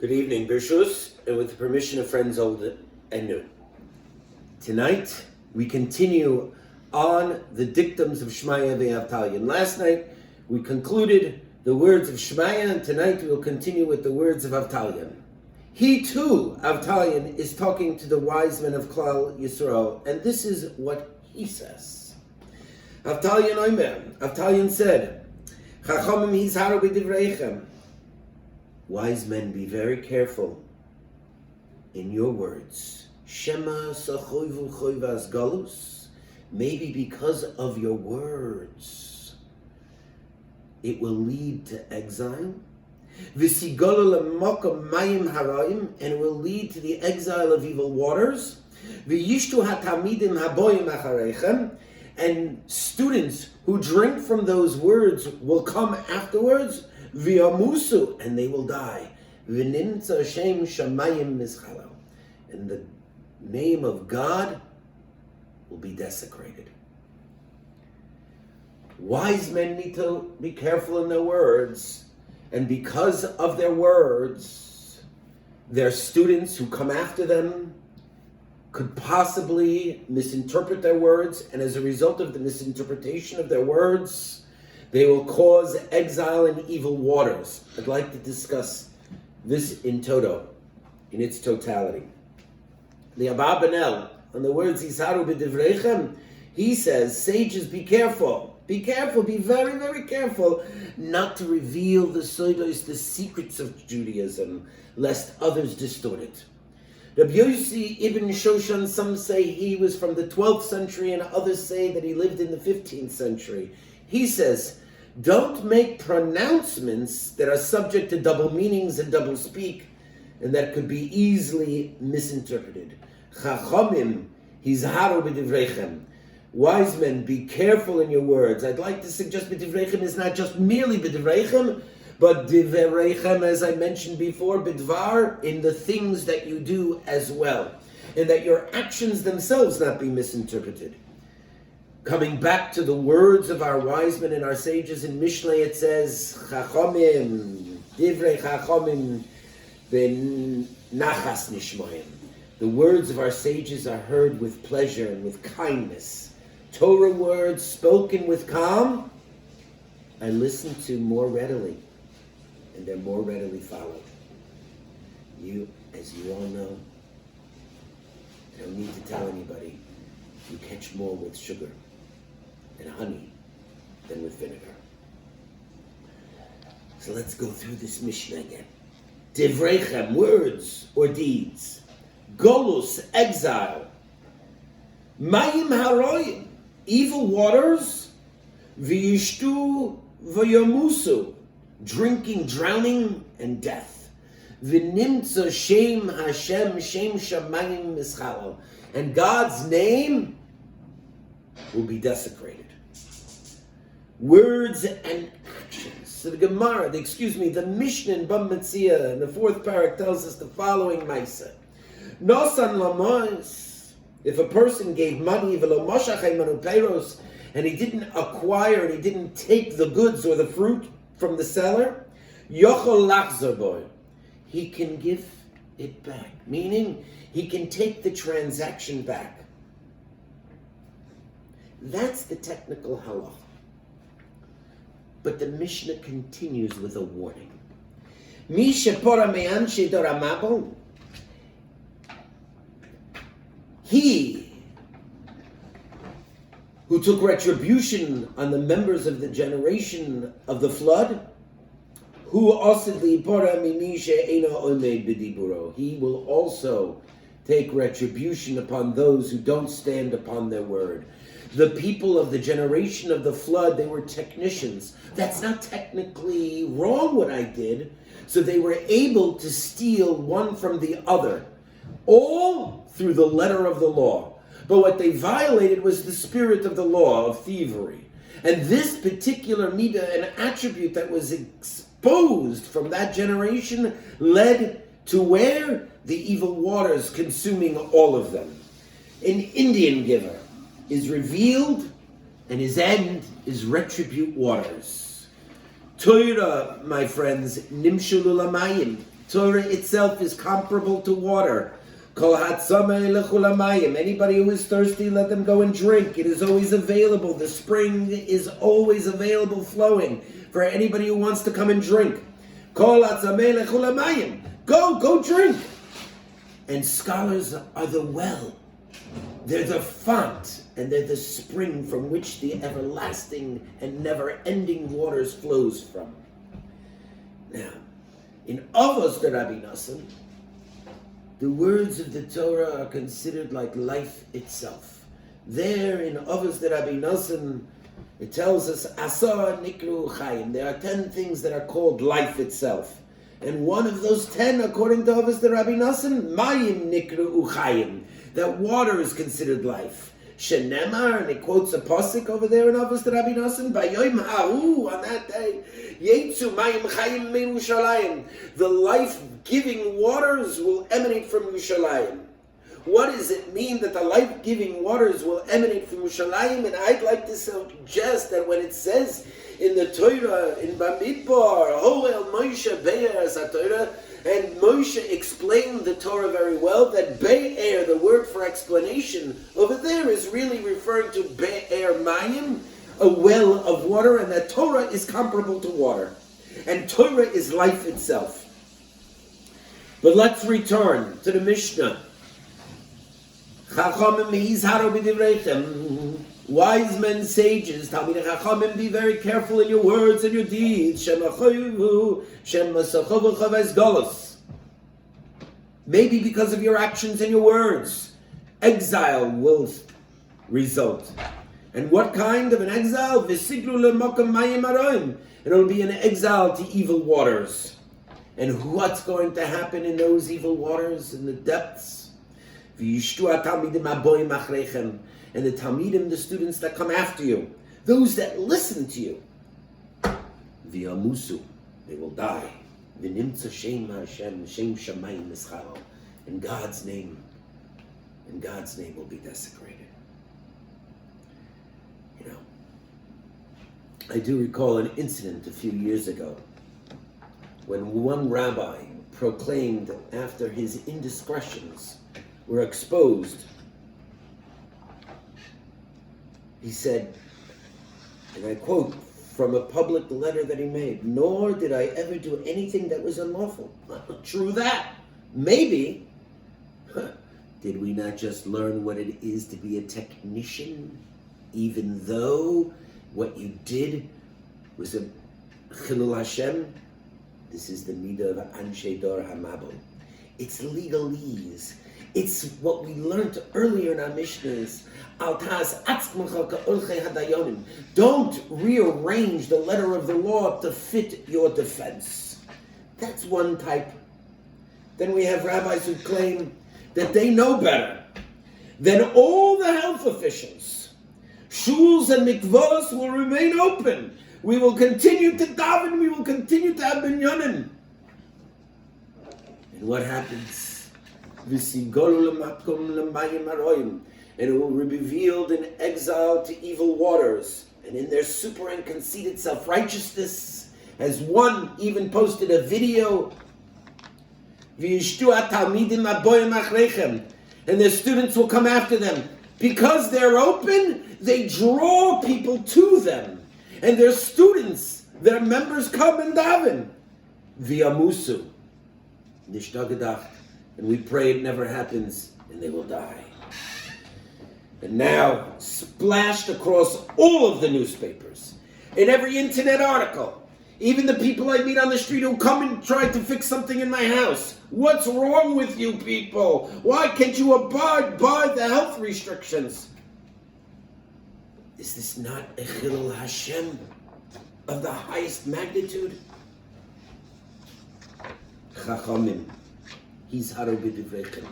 Good evening, Birshus, and with the permission of friends old and new. Tonight, we continue on the dictums of Shmaya ve'Avtalyan. Last night, we concluded the words of Shmaya, and tonight we will continue with the words of Avtalyan. He too, Avtalyan, is talking to the wise men of Klal Yisrael, and this is what he says. Avtalyan Omer, Avtalyan said, Chachamim הזהרו בדבריכם. Wise men, be very careful in your words. Shema sachoivu choivas galus. Maybe because of your words, it will lead to exile. V'sigolo lemokom mayim harayim, and it will lead to the exile of evil waters. V'yishtu hatamidim haboyim achareichem, and students who drink from those words will come afterwards. V'yamusu, and they will die. ונמצא שמים מתחלל, and the name of God will be desecrated. Wise men need to be careful in their words, and because of their words, their students who come after them could possibly misinterpret their words, and as a result of the misinterpretation of their words, they will cause exile in evil waters. I'd like to discuss this in toto, in its totality. The Abba Benel, on the words הזהרו בדבריכם, he says, sages, be careful, be very, very careful not to reveal the sodos, the secrets of Judaism, lest others distort it. Rabbi Yossi ibn Shoshan, some say he was from the 12th century and others say that he lived in the 15th century. He says, don't make pronouncements that are subject to double meanings and double speak, and that could be easily misinterpreted. Chachamim הזהרו בדבריכם. Wise men, be careful in your words. I'd like to suggest b'divreichem is not just merely b'divreichem, but divreichem, as I mentioned before, b'dvar, in the things that you do as well, and that your actions themselves not be misinterpreted. Coming back to the words of our wise men and our sages in Mishnah, it says, Chachamim, divrei Chachamim ben nachas nishmoyim. The words of our sages are heard with pleasure and with kindness. Torah words spoken with calm, I listen to more readily, and they're more readily followed. You, as you all know, I don't need to tell anybody, you catch more with sugar and honey than with vinegar. So let's go through this Mishnah again. Dvreichem, words or deeds. Golus, exile. Mayim haroyim, evil waters. V'yishtu v'yamusu, drinking, drowning, and death. ונמצא שם Hashem, Shem Shamayim Mischalo, and God's name will be desecrated. Words and actions. So the Gemara, the Mishnah in Bava in the 4th parak tells us the following Maisa. Nosan lamois, if a person gave money, v'lo moshach eimanu peiros, and he didn't acquire, and he didn't take the goods or the fruit from the seller, yochol lachzor boy, he can give it back. Meaning, he can take the transaction back. That's the technical halach. But the Mishnah continues with a warning. Mi shepora me'anshe doramabo, he who took retribution on the members of the generation of the flood, he will also take retribution upon those who don't stand upon their word. The people of the generation of the flood, they were technicians. That's not technically wrong what I did. So they were able to steal one from the other, all through the letter of the law. But what they violated was the spirit of the law of thievery. And this particular midah, an attribute that was exposed from that generation, led to where? The evil waters consuming all of them. An Indian giver is revealed, and his end is retribute waters. Torah, my friends, nimshulu lamayim. Torah itself is comparable to water. Anybody who is thirsty, let them go and drink. It is always available. The spring is always available, flowing for anybody who wants to come and drink. Go drink. And scholars are the well. They're the font, and they're the spring from which the everlasting and never-ending waters flows from. Now, in Avos the Rabbi Nassim, the words of the Torah are considered like life itself. There in Avos the Rabbi Nassim, it tells us, Asar Nikru Chayim. There are 10 things that are called life itself. And one of those 10, according to Avos the Rabbi Nassim, Mayim Nikru Chayim. That water is considered life. Shenemar, and it quotes a pasuk over there in Avos the Rabbi Nassim, Bayoim Ha'u, on that day, Yetzu Mayim Chayim Min Yerushalayim. The life-giving waters will emanate from Yerushalayim. What does it mean that the life-giving waters will emanate from Yerushalayim? And I'd like to suggest that when it says in the Torah, in Bamidbar, Hoel Moshe Be'er Torah, and Moshe explained the Torah very well, that Be'er, the word for explanation over there, is really referring to Be'er Mayim, a well of water, and that Torah is comparable to water. And Torah is life itself. But let's return to the Mishnah. Chachamim, הזהרו בדבריכם. Wise men, sages, Talmidei Chachamim, be very careful in your words and your deeds. Maybe because of your actions and your words, exile will result. And what kind of an exile? It'll be an exile to evil waters. And what's going to happen in those evil waters, in the depths? And the Talmidim, the students that come after you, those that listen to you, v'yamusu, they will die. ונמצא שם שמים הזהרו, and God's name will be desecrated. You know, I do recall an incident a few years ago when one rabbi proclaimed, after his indiscretions were exposed, he said, and I quote from a public letter that he made, "Nor did I ever do anything that was unlawful." True that. Maybe. Did we not just learn what it is to be a technician, even though what you did was a chilul Hashem? This is the midah of Anshe Dor Hamabel. It's legalese. It's what we learned earlier in our Mishnahs. Don't rearrange the letter of the law to fit your defense. That's one type. Then we have rabbis who claim that they know better than all the health officials. Shuls and mikvos will remain open. We will continue to daven. We will continue to have binyanim. And what happens? And it will be revealed in exile to evil waters, and in their super and conceited self-righteousness, as one even posted a video, and their students will come after them. Because they're open, they draw people to them, and their students, their members, come and daven. V'yamusu, nishtagadat, and we pray it never happens, and they will die. And now, splashed across all of the newspapers, in every internet article, even the people I meet on the street who come and try to fix something in my house. What's wrong with you people? Why can't you abide by the health restrictions? Is this not a chilul Hashem of the highest magnitude? Chachamim, הזהרו בדבריכם.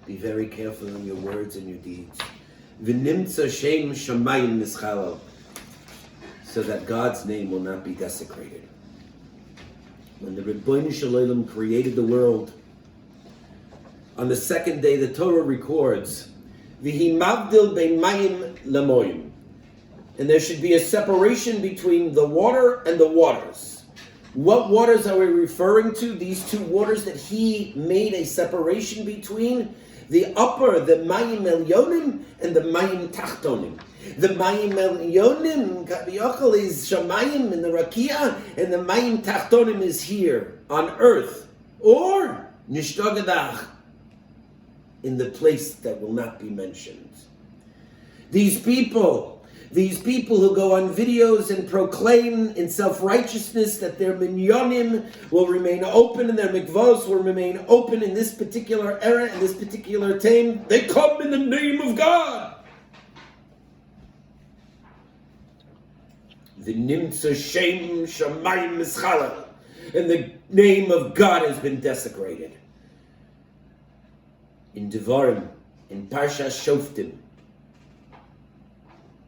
Be very careful in your words and your deeds. ונמצא שם שמים מתחלל, so that God's name will not be desecrated. When the Ribono Shel Olam created the world, on the second day the Torah records, V'hi mavdil bein mayim lemoyim, and there should be a separation between the water and the waters. What waters are we referring to? These two waters that he made a separation between, the upper, the Mayim Elyonim, and the Mayim Tachtonim. The Mayim Elyonim, Kaviyachal, is Shamayim in the Rakia, and the Mayim Tachtonim is here, on earth, or Nishtagadach, in the place that will not be mentioned. These people who go on videos and proclaim in self-righteousness that their minyanim will remain open and their mikvos will remain open in this particular era, in this particular time, they come in the name of God. ונמצא שמים מתחלל, and the name of God has been desecrated. In Devarim, in Parsha Shoftim,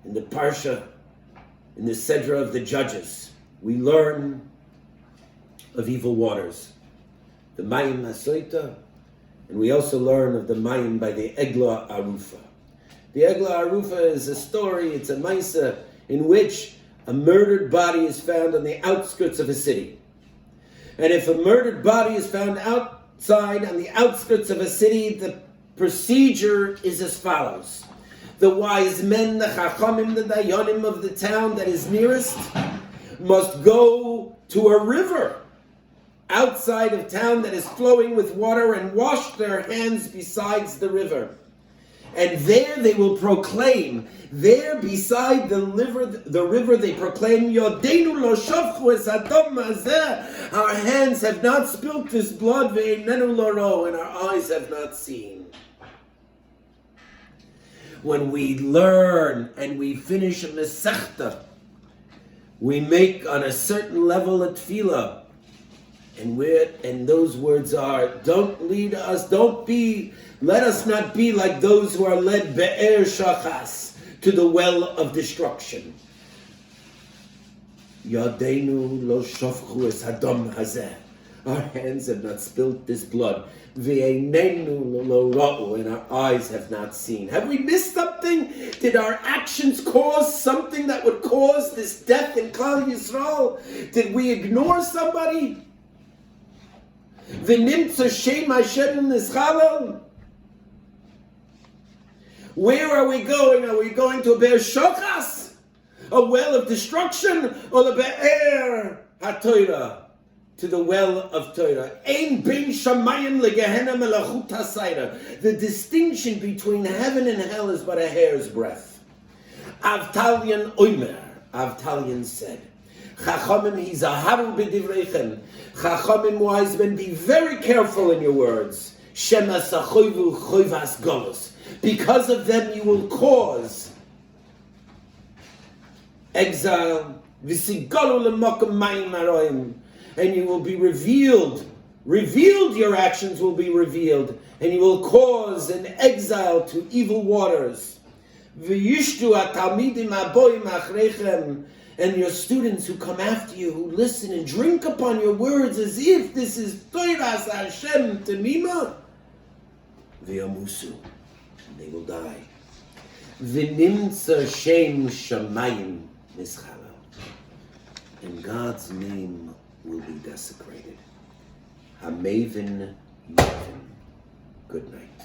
in the Parsha, in the Sedra of the Judges, we learn of evil waters, the Mayim Hasoita, and we also learn of the Mayim by the Egla Arufa. The Egla Arufa is a story, it's a Maisa, in which a murdered body is found on the outskirts of a city. And if a murdered body is found outside on the outskirts of a city, the procedure is as follows. The wise men, the Chachamim, the Dayanim of the town that is nearest, must go to a river outside of town that is flowing with water and wash their hands besides the river. And there they will proclaim, there beside the river they proclaim, Yodeinu lo shofchu es hadam hazeh, our hands have not spilt this blood, ve'einenu lo ro, and our eyes have not seen. When we learn and we finish a mesechta, we make on a certain level a tefillah, and those words are, let us not be like those who are led be'er shachas, to the well of destruction. Yadeinu lo shofchu es hadam hazeh, our hands have not spilt this blood. Ve'einenu lo ra'u, and our eyes have not seen. Have we missed something? Did our actions cause something that would cause this death in Klal Yisrael? Did we ignore somebody? ונמצא שם השם מתחלל. Where are we going? Are we going to a be'er shochas, a well of destruction, or the be'er ha-Torah, to the well of Torah? Ein bein shamayim legehenna melachut hasayra. The distinction between heaven and hell is but a hair's breadth. Avtalion oimer. Avtalion said, Chachamim הזהרו בדבריכם. Chachamim, wise men, be very careful in your words. Shema sachoivu choivas golos. Because of them you will cause exile. V'sigalu l'makom mayim haroim. And you will be revealed. Your actions will be revealed. And you will cause an exile to evil waters. V'yishtu ha-talmidim aboim achreichem. And your students who come after you, who listen and drink upon your words as if this is Toiras Hashem Temima, V'yamusu, and they will die. ונמצא שם שמים מתחלל, and God's name will be desecrated. Hamaven Yavin. Good night.